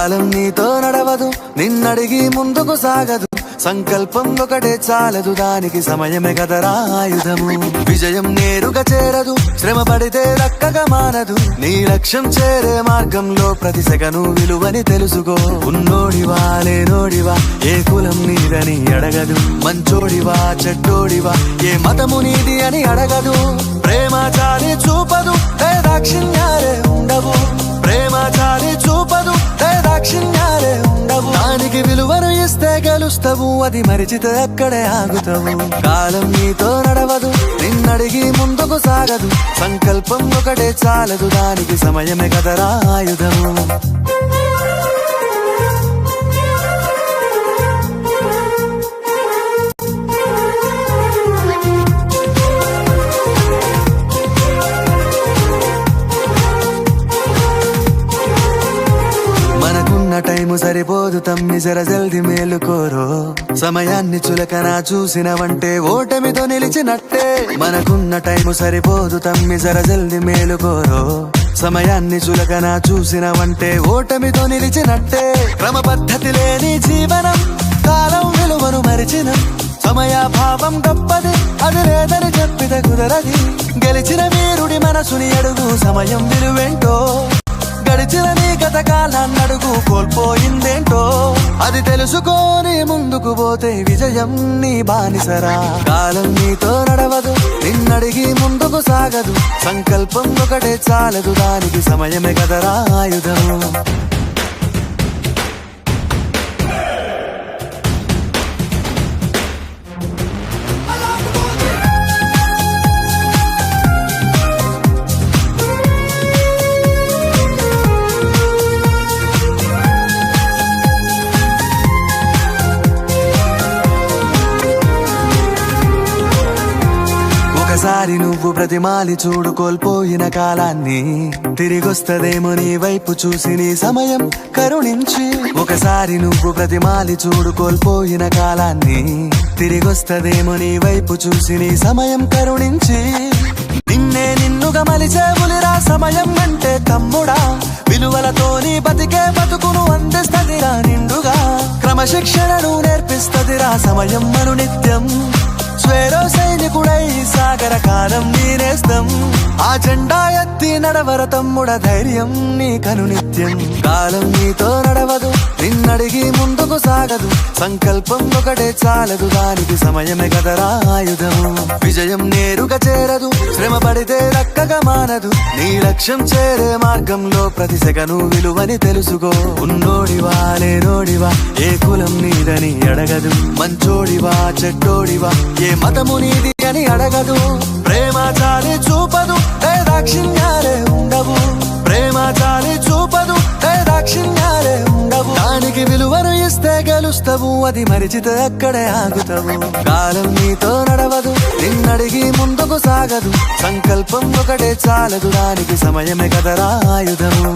కాలం నీతో నడవదు, నిన్నడిగి ముందుకు సాగదు. సంకల్పం ఒకటే చాలదు, దానికి సమయమే కదరా ఆయుధము. విజయం నేరుగా చేరదు, శ్రమ పడితే దక్కగా మానదు. నీ లక్ష్యం చేరే మార్గంలో ప్రతి సెకను విలువని తెలుసుకో. ఉన్నోడివా లేనోడివా, ఏ కులం నీదని అడగదు. మంచోడివా చెడ్డోడివా, ఏ మతము నీది అని అడగదు. ప్రేమ చాలి చూపదు, దాక్షిణ్యాలే ఉండవు. ప్రేమ చాలి చూపదు, దాక్షిణ్యాలే ఉండవు. దానికి విలువను ఇస్తే గెలుస్తావు, అది మరిచితే అక్కడే ఆగుతావు. కాలం నీతో నడవదు, నిన్నడిగి ముందుకు సాగదు. సంకల్పం ఒకటే చాలదు, దానికి సమయమే కదరా ఆయుధము. టైము సరిపోదు తమ్మి, జర జల్ది మేలుకోరో. సమయాన్ని చులకన చూసినవంటే ఓటమితో నిలిచినట్టే. మనకున్న టైము సరిపోదు తమ్మి, జర జల్ది మేలుకోరో. సమయాన్ని చులకన చూసినవంటే ఓటమితో నిలిచినట్టే. క్రమ పద్ధతి లేని జీవనం, కాలం విలువను మరిచిన. సమయాభావం గొప్పది, అది లేదని చెప్పితే కుదరది. గెలిచిన వీరుడి మనసుని అడుగు, సమయం విలువేంటో. గడిచిన నీ గత కాలాన్నడుగు, కోల్పోయిందేంటో. అది తెలుసుకొని ముందుకు పోతే విజయం నీ బానిసరా. కాలం నీతో నడవదు, నిన్నడిగి ముందుకు సాగదు. సంకల్పం ఒకటే చాలదు, దానికి సమయమే కదరా ఆయుధము. ఒకసారి నువ్వు బ్రతిమాలి చూడు కోల్పోయిన కాలాన్ని, తిరిగొస్తదేమో నీ వైపు చూసి నీ సమయం కరుణించి. ఒకసారి నువ్వు బ్రతిమాలి చూడు కోల్పోయిన కాలాన్ని, తిరిగొస్తదేమో నీ వైపు చూసి నీ సమయం కరుణించి. నిన్నే నిన్నుగా మలిచేవులిరా సమయం అంటే తమ్ముడా. విలువలతోని బతికే బతుకును అందిస్తదిరా నిండుగా. క్రమశిక్షణను నేర్పిస్తదిరా సమయం మను నిత్యం. స్వేరో సైనికుడై సాగర కాలం నీనేస్తం. ఆ జెండా ఎత్తి నడవర తమ్ముడ, ధైర్యం నీ కను నిత్యం. కాలం నీతో నడవదు, నిన్నడిగి ముందుకు సాగదు. సంకల్పం ఒకటే చాలదు, దానికి సమయమే కదరా ఆయుధము. విజయం నేరుగా చేరదు, శ్రమ పడితే దక్కగా మానదు. నీ లక్ష్యం చేరే మార్గంలో ప్రతి సెకను విలువని తెలుసుకో. ఉన్నోడివా లేనోడివా, ఏ కులం నీదని అడగదు. మంచోడివా చెడ్డోడివా, ఏ మతము నీది అని అడగదు. ప్రేమ చాలి చూపదు, దాక్షిణ్యాలే ఉండవు. ప్రేమ చాలి చూపదు, దాక్షిణ్యాలే ఉండవు. దానికి విలువను ఇస్తే గెలుస్తావు, అది మరిచితే అక్కడే ఆగుతావు. కాలం నీతో నడవదు, నిన్నడిగి ముందుకు సాగదు. సంకల్పం ఒకటే చాలదు, దానికి సమయమే కదరా ఆయుధము.